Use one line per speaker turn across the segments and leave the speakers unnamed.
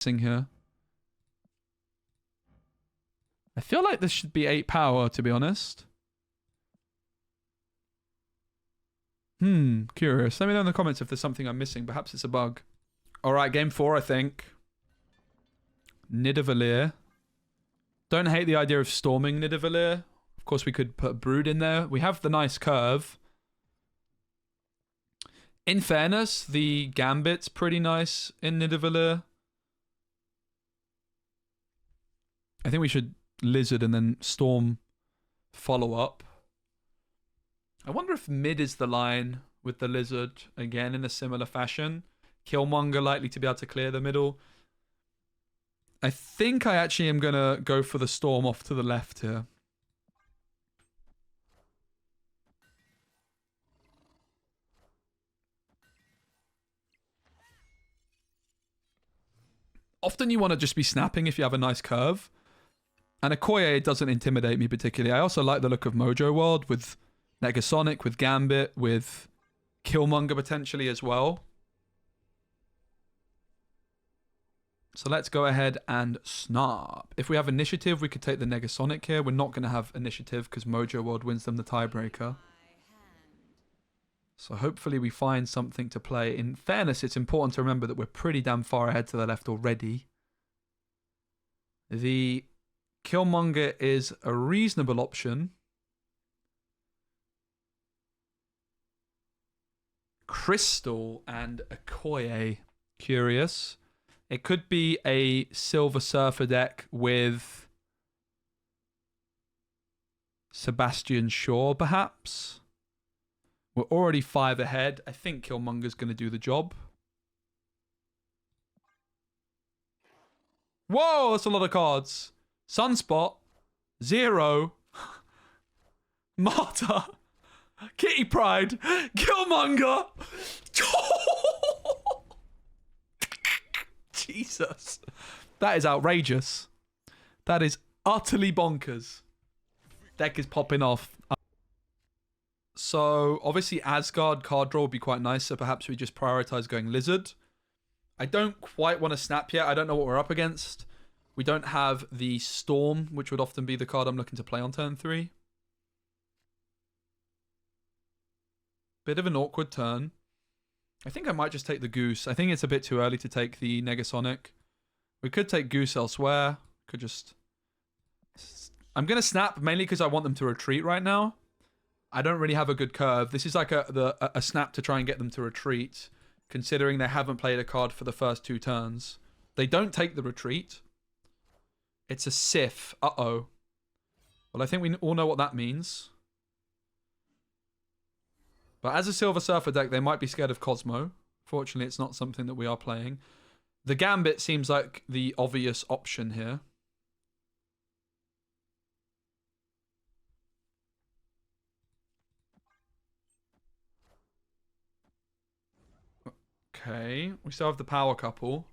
Here. I feel like this should be 8 power, to be honest. Curious. Let me know in the comments if there's something I'm missing. Perhaps it's a bug. Alright, game 4, I think. Nidavellir. Don't hate the idea of storming Nidavellir. Of course, we could put Brood in there. We have the nice curve. In fairness, the Gambit's pretty nice in Nidavellir. I think we should Lizard and then Storm follow up. I wonder if mid is the line with the Lizard, again, in a similar fashion. Killmonger likely to be able to clear the middle. I think I actually am going to go for the Storm off to the left here. Often you want to just be snapping if you have a nice curve. And Okoye doesn't intimidate me particularly. I also like the look of Mojo World with Negasonic, with Gambit, with Killmonger potentially as well. So let's go ahead and snap. If we have initiative, we could take the Negasonic here. We're not going to have initiative because Mojo World wins them the tiebreaker. So hopefully we find something to play. In fairness, it's important to remember that we're pretty damn far ahead to the left already. The Killmonger is a reasonable option. Crystal and Okoye. Curious. It could be a Silver Surfer deck with Sebastian Shaw, perhaps. We're already 5 ahead. I think Killmonger's going to do the job. Whoa, that's a lot of cards. Sunspot. 0. Martyr. Kitty Pride. Killmonger. Jesus. That is outrageous. That is utterly bonkers. Deck is popping off. So, obviously, Asgard card draw would be quite nice, so perhaps we just prioritize going Lizard. I don't quite want to snap yet. I don't know what we're up against. We don't have the Storm, which would often be the card I'm looking to play on turn 3. Bit of an awkward turn. I think I might just take the Goose. I think it's a bit too early to take the Negasonic. We could take Goose elsewhere. Could just... I'm going to snap mainly because I want them to retreat right now. I don't really have a good curve. This is like a snap to try and get them to retreat, considering they haven't played a card for the first 2 turns. They don't take the retreat. It's a Sif. Uh-oh. Well, I think we all know what that means. But as a Silver Surfer deck, they might be scared of Cosmo. Fortunately, it's not something that we are playing. The Gambit seems like the obvious option here. Okay, we still have the power couple.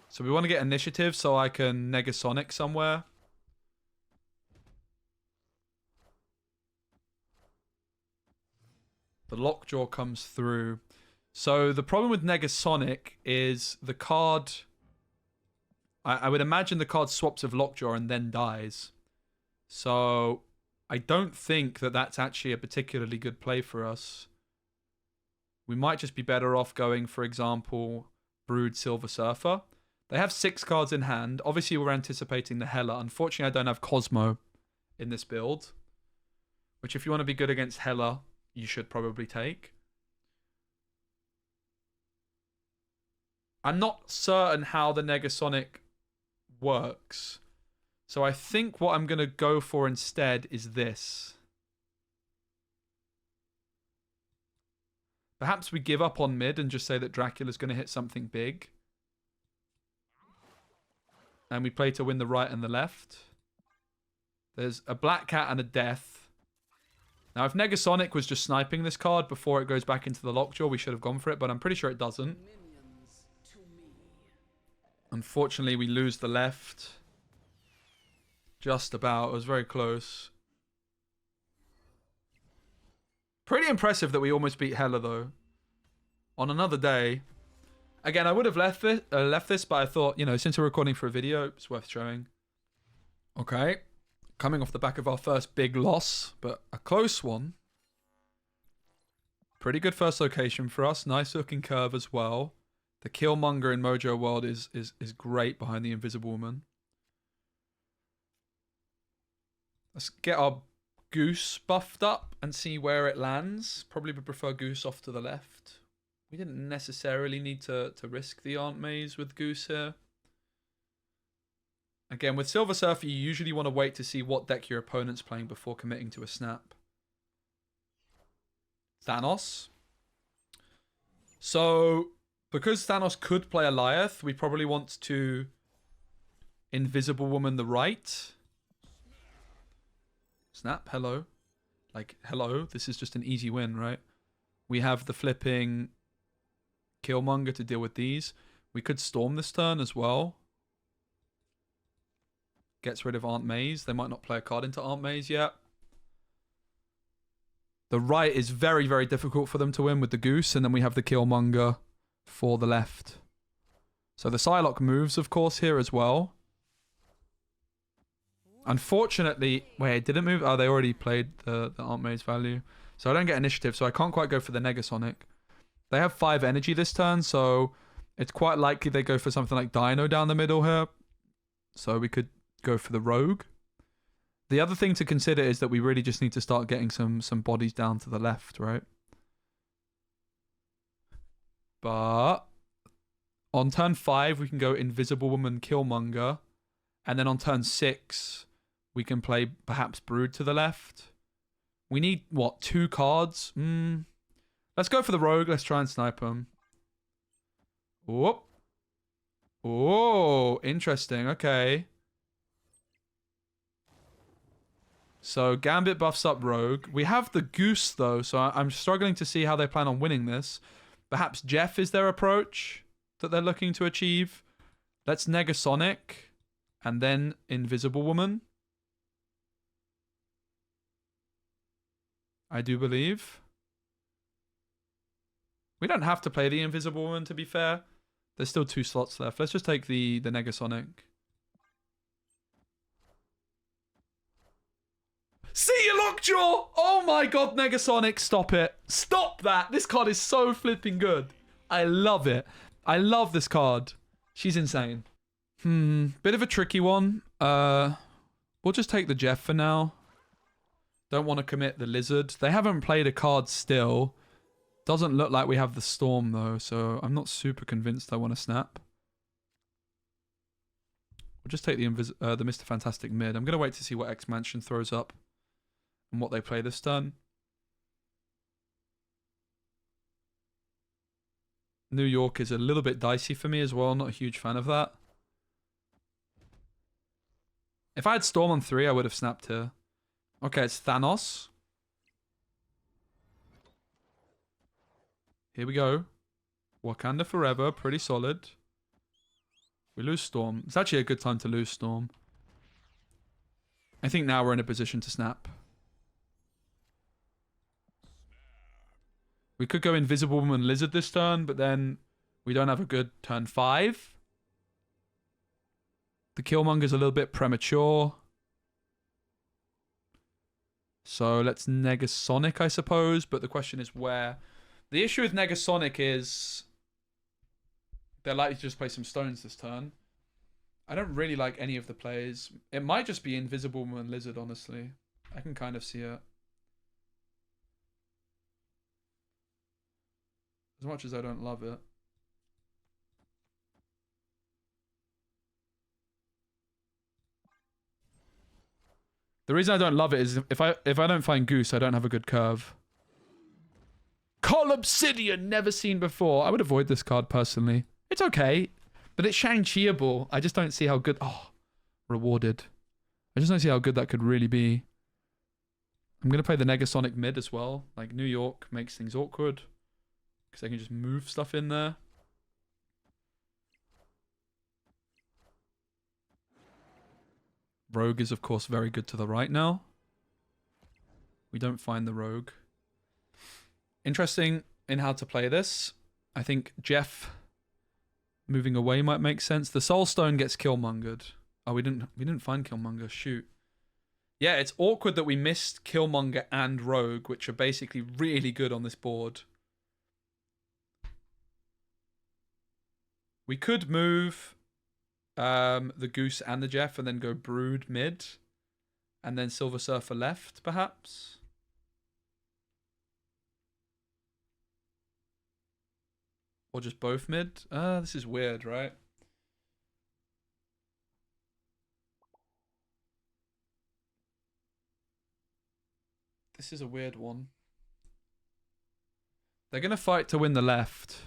So we want to get initiative so I can Negasonic somewhere. The Lockjaw comes through. So the problem with Negasonic is the card... I would imagine the card swaps with Lockjaw and then dies. So I don't think that that's actually a particularly good play for us. We might just be better off going, for example, Brood Silver Surfer. They have 6 cards in hand. Obviously, we're anticipating the Hela. Unfortunately, I don't have Cosmo in this build. Which, if you want to be good against Hela, you should probably take. I'm not certain how the Negasonic works. So I think what I'm going to go for instead is this. Perhaps we give up on mid and just say that Dracula's going to hit something big. And we play to win the right and the left. There's a Black Cat and a Death. Now, if Negasonic was just sniping this card before it goes back into the Lockjaw, we should have gone for it, but I'm pretty sure it doesn't. Unfortunately, we lose the left. Just about. It was very close. Pretty impressive that we almost beat Hela, though. On another day. Again, I would have left this, but I thought, you know, since we're recording for a video, it's worth showing. Okay. Coming off the back of our first big loss, but a close one. Pretty good first location for us. Nice looking curve as well. The killmonger in Mojo World is great behind the Invisible Woman. Let's get our Goose buffed up and see where it lands. Probably would prefer Goose off to the left. We didn't necessarily need to risk the Aunt Maze with Goose here. Again, with Silver Surfer, you usually want to wait to see what deck your opponent's playing before committing to a snap. Thanos. So, because Thanos could play Alioth, we probably want to Invisible Woman the right. Snap, hello. Like, hello, this is just an easy win, right? We have the flipping Killmonger to deal with these. We could Storm this turn as well. Gets rid of Aunt Maze. They might not play a card into Aunt Maze yet. The right is very, very difficult for them to win with the Goose, and then we have the Killmonger for the left. So the Psylocke moves, of course, here as well. Unfortunately, wait, it didn't move. Oh, they already played the Aunt Maze value. So I don't get initiative, so I can't quite go for the Negasonic. They have 5 energy this turn, so it's quite likely they go for something like Dino down the middle here. So we could go for the Rogue. The other thing to consider is that we really just need to start getting some bodies down to the left, right? But on turn 5, we can go Invisible Woman, Killmonger. And then on turn 6, we can play perhaps Brood to the left. We need, what, 2 cards? Let's go for the Rogue. Let's try and snipe him. Whoop. Oh, interesting. Okay. So Gambit buffs up Rogue. We have the Goose, though, so I'm struggling to see how they plan on winning this. Perhaps Jeff is their approach that they're looking to achieve. Let's Negasonic. And then Invisible Woman. I do believe. We don't have to play the Invisible Woman, to be fair. There's still 2 slots left. Let's just take the Negasonic. See you, Lockjaw! Oh my god, Negasonic, stop it. Stop that! This card is so flipping good. I love it. I love this card. She's insane. Bit of a tricky one. We'll just take the Jeff for now. Don't want to commit the Lizard. They haven't played a card still. Doesn't look like we have the Storm, though, so I'm not super convinced I want to snap. We'll just take the Mr. Fantastic mid. I'm going to wait to see what X-Mansion throws up and what they play this turn. New York is a little bit dicey for me as well. Not a huge fan of that. If I had Storm on 3, I would have snapped here. Okay, it's Thanos. Here we go. Wakanda Forever, pretty solid. We lose Storm. It's actually a good time to lose Storm. I think now we're in a position to snap. We could go Invisible Woman Lizard this turn, but then we don't have a good turn 5. The Killmonger's a little bit premature. So let's Negasonic, I suppose. But the question is where. The issue with Negasonic is they're likely to just play some stones this turn. I don't really like any of the plays. It might just be Invisible Woman Lizard, honestly. I can kind of see it. As much as I don't love it. The reason I don't love it is if I don't find Goose, I don't have a good curve. Col Obsidian, never seen before. I would avoid this card personally. It's okay, but it's Shang-Chiable. I just don't see how good... Oh, rewarded. I just don't see how good that could really be. I'm going to play the Negasonic mid as well. Like, New York makes things awkward. Because I can just move stuff in there. Rogue is, of course, very good to the right now. We don't find the Rogue. Interesting in how to play this. I think Jeff moving away might make sense. The Soul Stone gets killmongered. Oh, we didn't find Killmonger. Shoot. Yeah, it's awkward that we missed Killmonger and Rogue, which are basically really good on this board. We could move the Goose and the Jeff and then go Brood mid. And then Silver Surfer left, perhaps. Or just both mid. This is weird, right? This is a weird one. They're going to fight to win the left.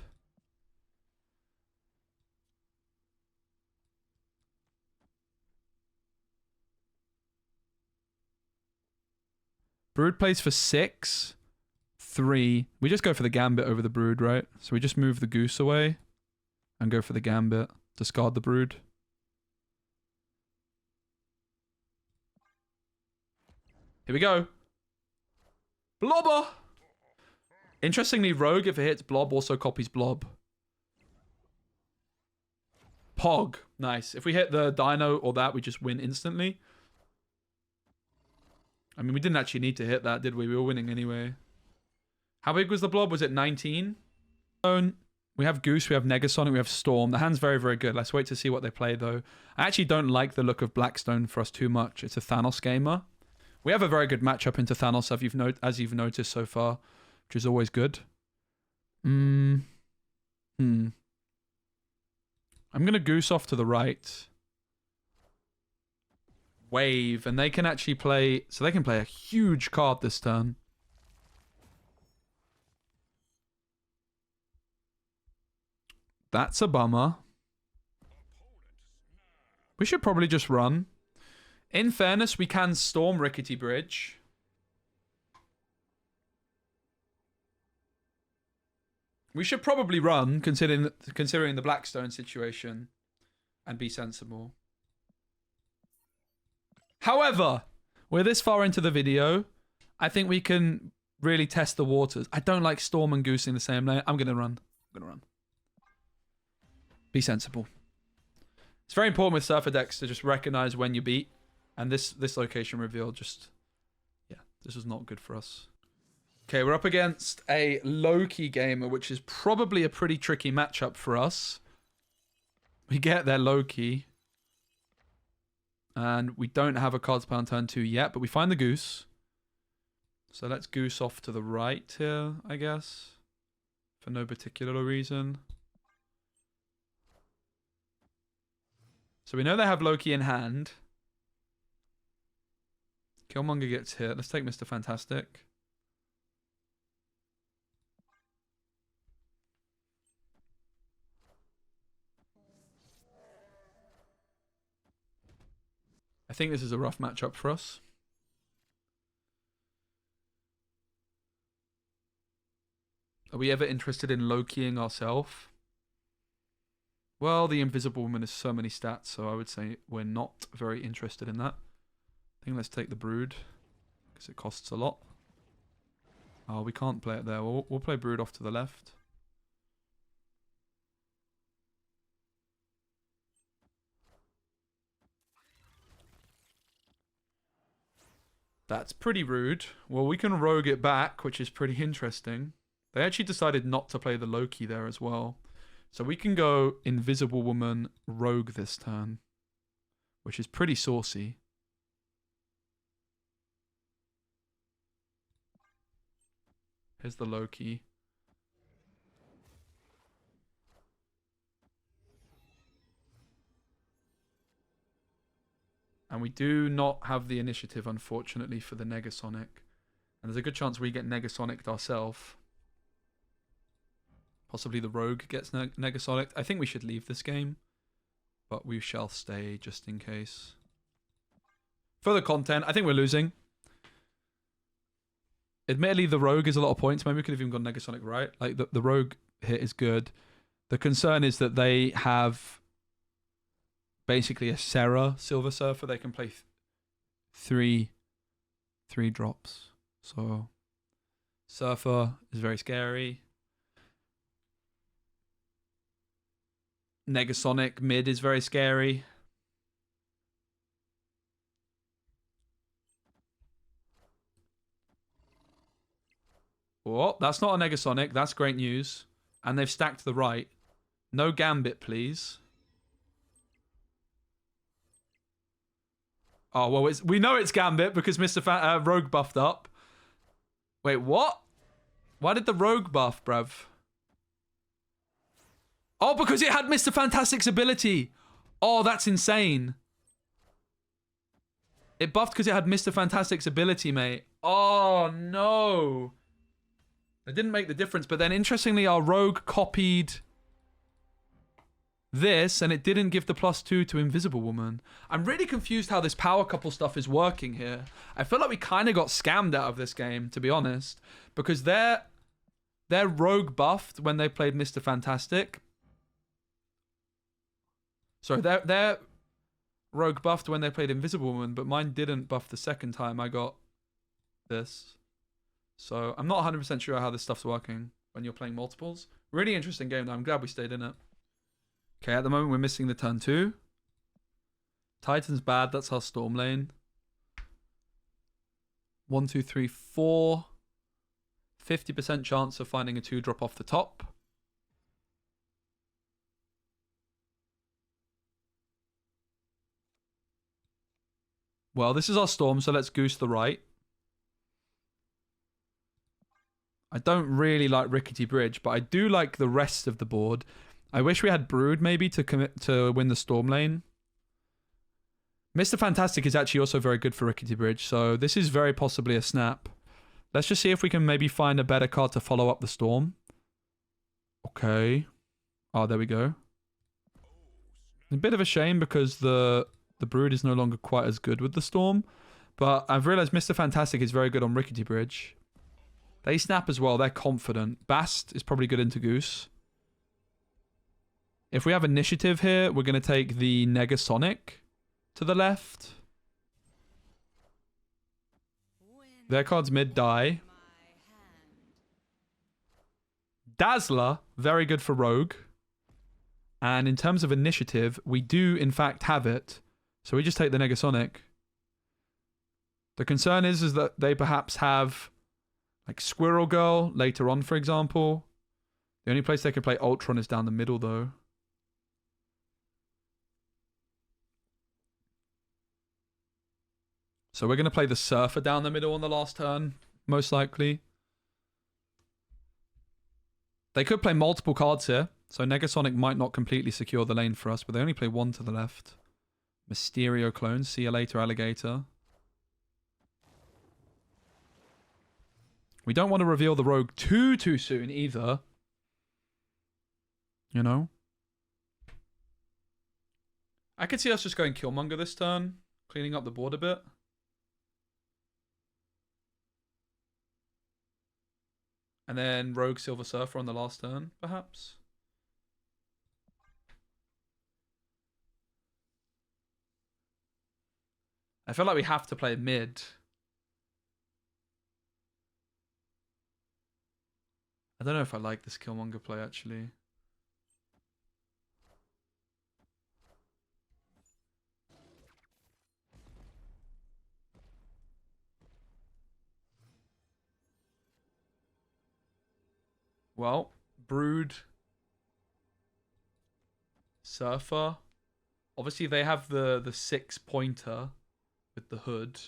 Brood plays for 6. 3. We just go for the Gambit over the Brood, right? So we just move the Goose away and go for the Gambit. Discard the Brood. Here we go. Blobber! Interestingly, Rogue, if it hits Blob, also copies Blob. Pog. Nice. If we hit the Dino or that, we just win instantly. I mean, we didn't actually need to hit that, did we? We were winning anyway. How big was the Blob? Was it 19? We have Goose, we have Negasonic, we have Storm. The hand's very, very good. Let's wait to see what they play, though. I actually don't like the look of Blackstone for us too much. It's a Thanos gamer. We have a very good matchup into Thanos, as you've noticed so far, which is always good. I'm going to Goose off to the right. Wave, and they can actually play... So they can play a huge card this turn. That's a bummer. We should probably just run. In fairness, we can Storm Rickety Bridge. We should probably run, considering the Blackstone situation, and be sensible. However, we're this far into the video. I think we can really test the waters. I don't like Storm and Goose in the same lane. I'm going to run. Be sensible. It's very important with Surfer decks to just recognize when you beat. And this location reveal just... Yeah, this was not good for us. Okay, we're up against a Loki gamer, which is probably a pretty tricky matchup for us. We get their Loki. And we don't have a cards play on turn 2 yet, but we find the Goose. So let's Goose off to the right here, I guess. For no particular reason. So we know they have Loki in hand. Killmonger gets hit. Let's take Mr. Fantastic. I think this is a rough matchup for us. Are we ever interested in Lokiing ourselves? Well, the Invisible Woman has so many stats, so I would say we're not very interested in that. I think let's take the Brood, because it costs a lot. Oh, we can't play it there. We'll play Brood off to the left. That's pretty rude. Well, we can rogue it back, which is pretty interesting. They actually decided not to play the Loki there as well. So we can go Invisible Woman rogue this turn, which is pretty saucy. Here's the Loki. And we do not have the initiative, unfortunately, for the Negasonic. And there's a good chance we get Negasonic ourselves. Possibly the Rogue gets Negasonic. I think we should leave this game. But we shall stay just in case. Further content. I think we're losing. Admittedly, the Rogue is a lot of points. Maybe we could have even gone Negasonic right. Like, the Rogue hit is good. The concern is that they have basically a Serra Silver Surfer. They can play three drops. So Surfer is very scary. Negasonic mid is very scary. Oh, that's not a Negasonic. That's great news. And they've stacked the right. No Gambit, please. Oh, well, we know it's Gambit because Rogue buffed up. Wait, what? Why did the Rogue buff, bruv? Oh, because it had Mr. Fantastic's ability. Oh, that's insane. It buffed because it had Mr. Fantastic's ability, mate. Oh, no. It didn't make the difference, but then interestingly, our Rogue copied this, and it didn't give the +2 to Invisible Woman. I'm really confused how this power couple stuff is working here. I feel like we kind of got scammed out of this game, to be honest, because they're Rogue buffed when they played Mr. Fantastic. Sorry, they're Rogue buffed when they played Invisible Woman, but mine didn't buff the second time I got this. So I'm not 100% sure how this stuff's working when you're playing multiples. Really interesting game, though. I'm glad we stayed in it. Okay, at the moment we're missing the turn 2. Titan's bad. That's our Storm lane. 1, 2, 3, 4. 50% chance of finding a 2-drop off the top. Well, this is our Storm, so let's Goose the right. I don't really like Rickety Bridge, but I do like the rest of the board. I wish we had Brood maybe to win the Storm lane. Mr. Fantastic is actually also very good for Rickety Bridge, so this is very possibly a snap. Let's just see if we can maybe find a better card to follow up the Storm. Okay. Oh, there we go. A bit of a shame because the Brood is no longer quite as good with the Storm, but I've realized Mr. Fantastic is very good on Rickety Bridge. They snap as well. They're confident. Bast is probably good into Goose. If we have initiative here, we're going to take the Negasonic to the left. Their cards mid die. Dazzler, very good for Rogue. And in terms of initiative, we do in fact have it. So we just take the Negasonic. The concern is that they perhaps have like Squirrel Girl later on, for example. The only place they can play Ultron is down the middle, though. So we're going to play the Surfer down the middle on the last turn, most likely. They could play multiple cards here. So Negasonic might not completely secure the lane for us, but they only play one to the left. Mysterio clone. See you later, alligator. We don't want to reveal the Rogue too soon either. You know? I could see us just going Killmonger this turn. Cleaning up the board a bit. And then Rogue Silver Surfer on the last turn, perhaps. I feel like we have to play mid. I don't know if I like this Killmonger play, actually. Well, Brood. Surfer. Obviously, they have the 6-pointer with the hood.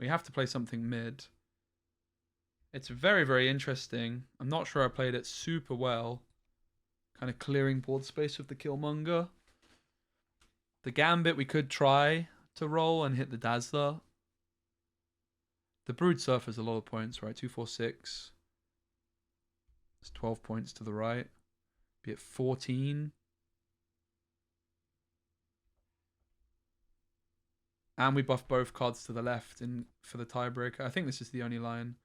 We have to play something mid. It's very, very interesting. I'm not sure I played it super well. Kind of clearing board space with the Killmonger. The Gambit we could try to roll and hit the Dazzler. The Brood Surfer's a lot of points, right? 2, 4, 6. It's 12 points to the right. Be at 14. And we buff both cards to the left for the tiebreaker. I think this is the only line.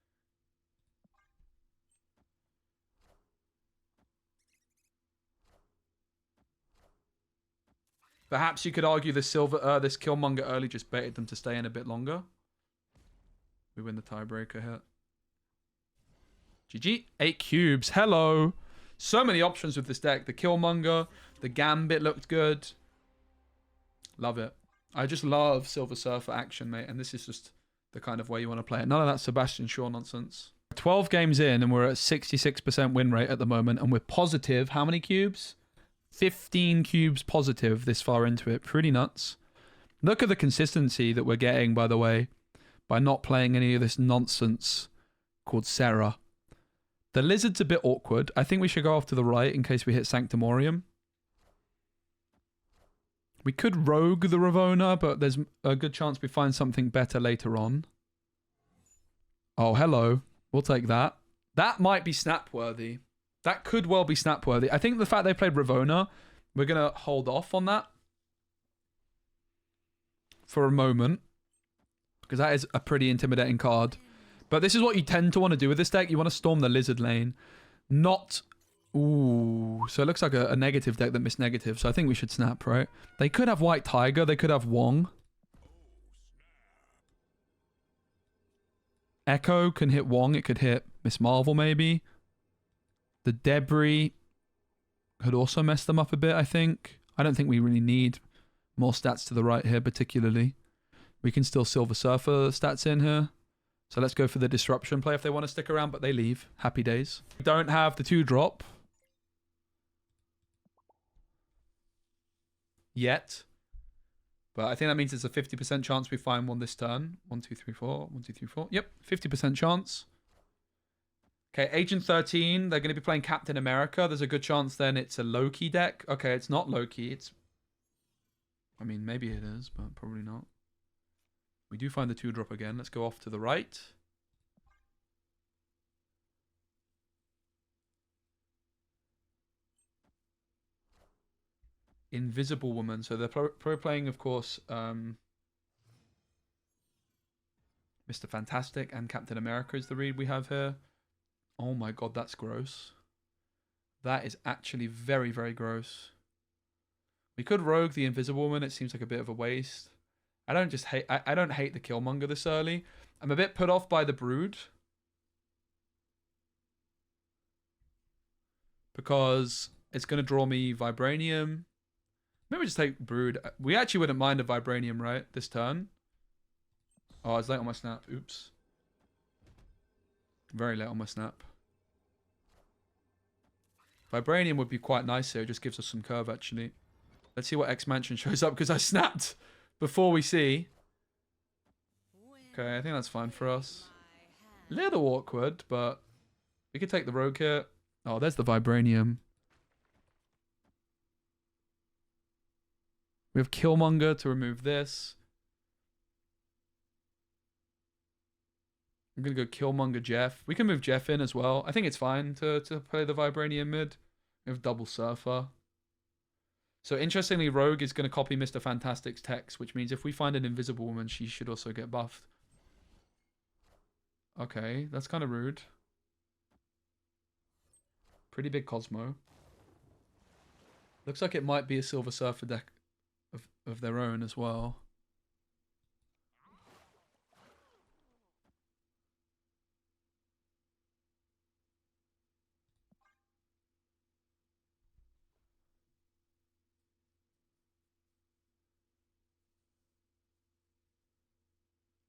Perhaps you could argue this Killmonger early just baited them to stay in a bit longer. We win the tiebreaker here. GG. 8 cubes. Hello. So many options with this deck. The Killmonger, the Gambit looked good. Love it. I just love Silver Surfer action, mate. And this is just the kind of way you want to play it. None of that Sebastian Shaw nonsense. 12 games in and we're at 66% win rate at the moment. And we're positive. How many cubes? 15 cubes positive this far into it. Pretty nuts. Look at the consistency that we're getting, by the way, by not playing any of this nonsense called Sarah. The Lizard's a bit awkward. I think we should go off to the right in case we hit Sanctumorium. We could rogue the Ravonna, but there's a good chance we find something better later on. Oh, hello. We'll take that. That might be snap-worthy. That could well be snap-worthy. I think the fact they played Ravonna, we're going to hold off on that for a moment, because that is a pretty intimidating card. But this is what you tend to want to do with this deck. You want to storm the Lizard lane. Not... Ooh. So it looks like a negative deck that missed negative. So I think we should snap, right? They could have White Tiger. They could have Wong. Echo can hit Wong. It could hit Miss Marvel, maybe. The Debris could also mess them up a bit, I think. I don't think we really need more stats to the right here, particularly. We can still Silver Surfer stats in here. So let's go for the disruption play if they want to stick around, but they leave. Happy days. We don't have the 2-drop yet. But I think that means there's a 50% chance we find one this turn. 1, 2, 3, 4. 1, 2, 3, 4. Yep, 50% chance. Okay, Agent 13. They're going to be playing Captain America. There's a good chance then it's a Loki deck. Okay, it's not Loki. It's... I mean, maybe it is, but probably not. We do find the 2-drop again. Let's go off to the right. Invisible Woman. So they're probably playing, of course, Mister Fantastic and Captain America is the read we have here. Oh my god, that's gross. That is actually very, very gross. We could rogue the Invisible Woman. It seems like a bit of a waste. I don't hate the Killmonger this early. I'm a bit put off by the Brood, because it's going to draw me Vibranium. Maybe just take Brood. We actually wouldn't mind a Vibranium, right, this turn. Oh, I was late on my snap. Oops. Very late on my snap. Vibranium would be quite nice here. It just gives us some curve, actually. Let's see what X-Mansion shows up, because I snapped before we see. Okay, I think that's fine for us. Little awkward, but we could take the Rogue here. Oh, there's the Vibranium. We have Killmonger to remove this. I'm going to go Killmonger Jeff. We can move Jeff in as well. I think it's fine to play the Vibranium mid. We have double Surfer. So interestingly, Rogue is going to copy Mr. Fantastic's text, which means if we find an Invisible Woman, she should also get buffed. Okay, that's kind of rude. Pretty big Cosmo. Looks like it might be a Silver Surfer deck of their own as well.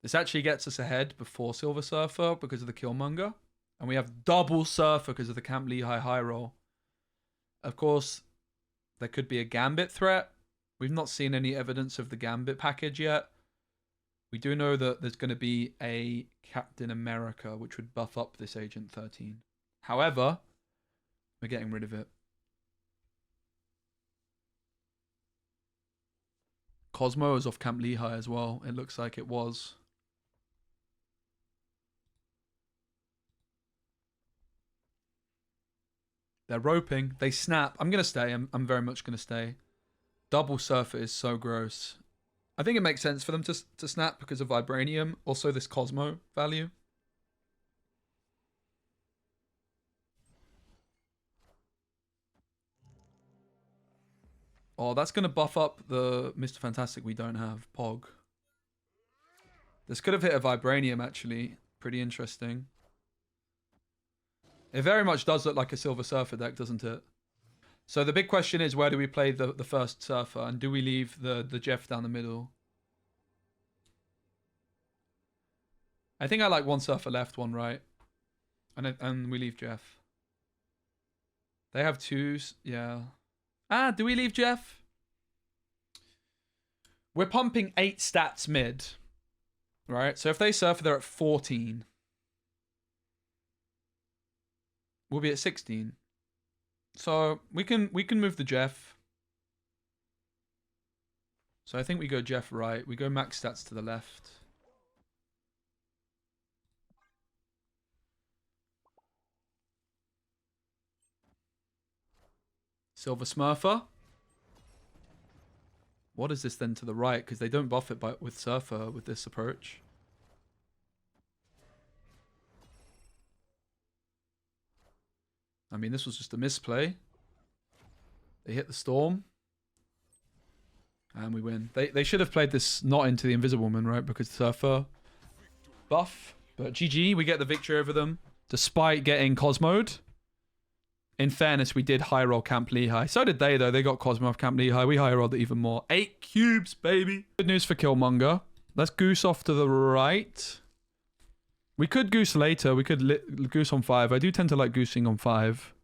This actually gets us ahead before Silver Surfer because of the Killmonger. And we have double Surfer because of the Camp Lehigh high roll. Of course, there could be a Gambit threat. We've not seen any evidence of the Gambit package yet. We do know that there's going to be a Captain America, which would buff up this Agent 13. However, we're getting rid of it. Cosmo is off Camp Lehigh as well. It looks like it was. They're roping. They snap. I'm going to stay. I'm very much going to stay. Double Surfer is so gross. I think it makes sense for them to snap because of Vibranium. Also this Cosmo value. Oh, that's going to buff up the Mr. Fantastic we don't have. Pog. This could have hit a Vibranium, actually. Pretty interesting. It very much does look like a Silver Surfer deck, doesn't it? So the big question is, where do we play the first Surfer? And do we leave the Jeff down the middle? I think I like one Surfer left, one right. And we leave Jeff. They have twos, yeah. Ah, do we leave Jeff? We're pumping 8 stats mid. Right? So if they Surfer, they're at 14. We'll be at 16. So we can move the Jeff. So I think we go Jeff right. We go max stats to the left. Silver Smurfer. What is this then to the right? Because they don't buff it with Surfer with this approach. I mean, this was just a misplay. They hit the Storm. And we win. They should have played this not into the Invisible Woman, right? Because Surfer buff. But GG, we get the victory over them. Despite getting Cosmoed. In fairness, we did high roll Camp Lehigh. So did they, though. They got Cosmo off Camp Lehigh. We high rolled it even more. 8 cubes, baby. Good news for Killmonger. Let's Goose off to the right. We could Goose later. We could Goose on 5. I do tend to like Goosing on 5.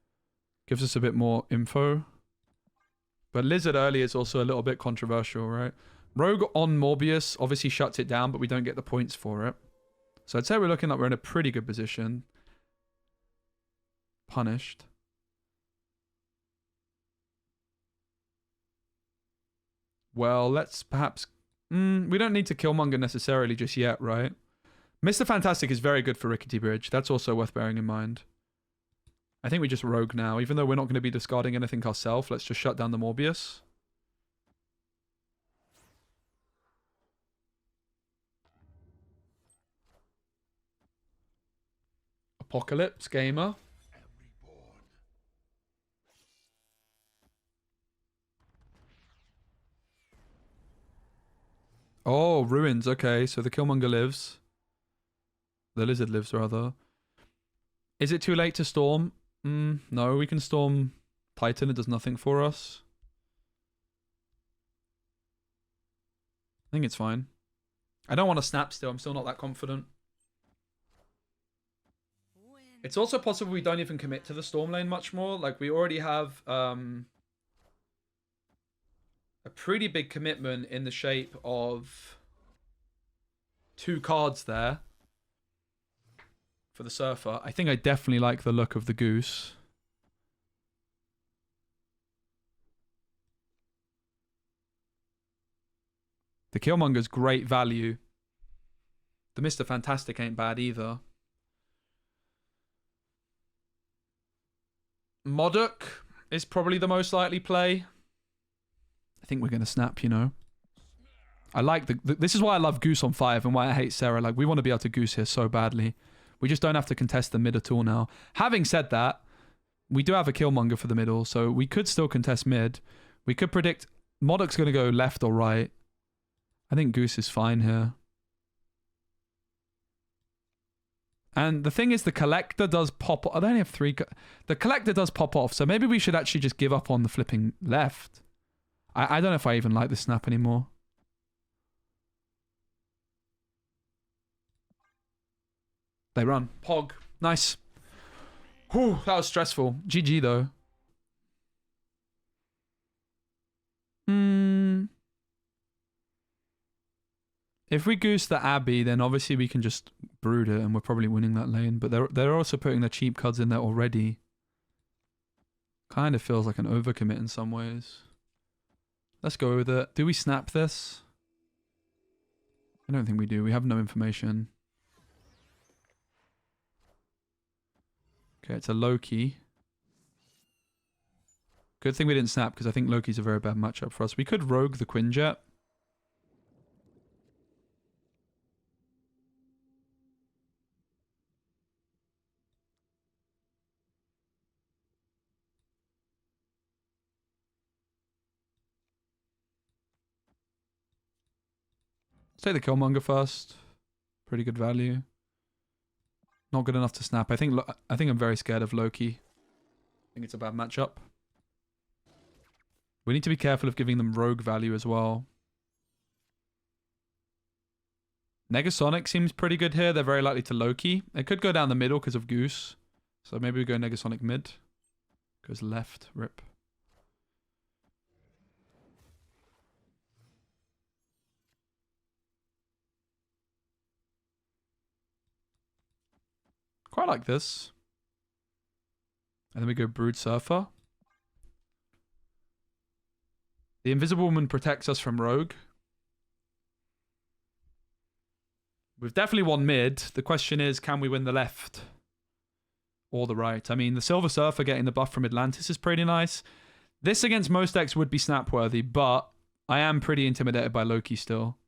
Gives us a bit more info. But Lizard early is also a little bit controversial, right? Rogue on Morbius obviously shuts it down, but we don't get the points for it. So I'd say we're looking like we're in a pretty good position. Punished. Well, let's perhaps... we don't need to Killmonger necessarily just yet, right? Mr. Fantastic is very good for Rickety Bridge. That's also worth bearing in mind. I think we just Rogue now. Even though we're not going to be discarding anything ourselves, let's just shut down the Morbius. Apocalypse Gamer. Oh, Ruins. Okay, so the Killmonger lives. The Lizard lives, rather. Is it too late to Storm? No, we can Storm Titan. It does nothing for us. I think it's fine. I don't want to snap still. I'm still not that confident. It's also possible we don't even commit to the Storm lane much more. Like, we already have a pretty big commitment in the shape of 2 cards there. For the Surfer. I think I definitely like the look of the Goose. The Killmonger's great value. The Mr. Fantastic ain't bad either. Modok is probably the most likely play. I think we're going to snap, you know. I like this is why I love Goose on 5 and why I hate Sarah. Like, we want to be able to Goose here so badly. We just don't have to contest the mid at all now. Having said that, we do have a Killmonger for the middle, so we could still contest mid. We could predict Modok's going to go left or right. I think Goose is fine here. And the thing is, the Collector does pop... I only have 3... The Collector does pop off, so maybe we should actually just give up on the flipping left. I don't know if I even like this snap anymore. They run. Pog. Nice. Whew, that was stressful. GG, though. If we Goose the Abbey, then obviously we can just Brood it, and we're probably winning that lane. But they're also putting their cheap cards in there already. Kind of feels like an overcommit in some ways. Let's go with it. Do we snap this? I don't think we do. We have no information. Okay, it's a Loki. Good thing we didn't snap, because I think Loki's a very bad matchup for us. We could Rogue the Quinjet. Let's take the Killmonger first. Pretty good value. Not good enough to snap. I think I'm very scared of Loki. I think it's a bad matchup. We need to be careful of giving them rogue value as well. Negasonic seems pretty good here. They're very likely to Loki. It could go down the middle because of Goose. So maybe we go Negasonic mid. Goes left. Rip. Quite like this. And then we go Brood Surfer. The Invisible Woman protects us from Rogue. We've definitely won mid. The question is, can we win the left? Or the right? I mean, the Silver Surfer getting the buff from Atlantis is pretty nice. This against most decks would be snap-worthy, but I am pretty intimidated by Loki still.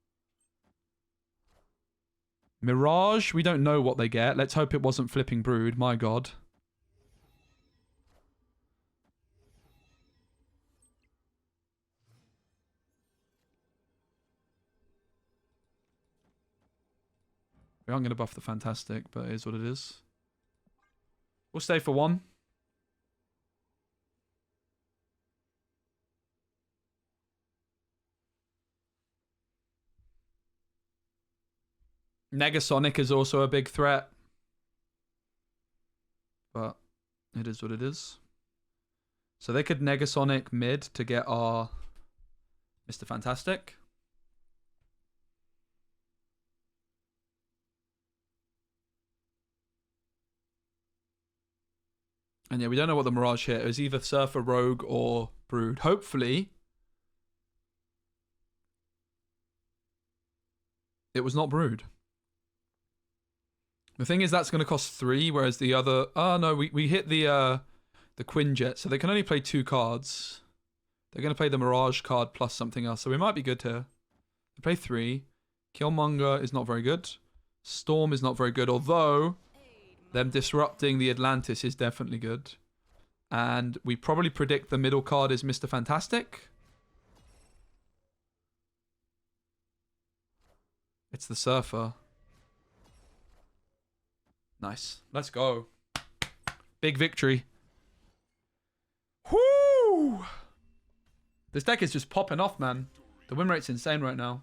Mirage, we don't know what they get. Let's hope it wasn't flipping Brood. My god. We aren't going to buff the Fantastic, but it is what it is. We'll stay for one. Negasonic is also a big threat. But it is what it is. So they could Negasonic mid to get our Mr. Fantastic. And yeah, we don't know what the Mirage hit. It was either Surfer, Rogue, or Brood. Hopefully, it was not Brood. The thing is, that's going to cost 3, whereas the other... Oh, no, we hit the Quinjet, so they can only play 2 cards. They're going to play the Mirage card plus something else, so we might be good here. They play 3. Killmonger is not very good. Storm is not very good, although them disrupting the Atlantis is definitely good. And we probably predict the middle card is Mr. Fantastic. It's the Surfer. Nice. Let's go. Big victory. Whoo! This deck is just popping off, man. The win rate's insane right now.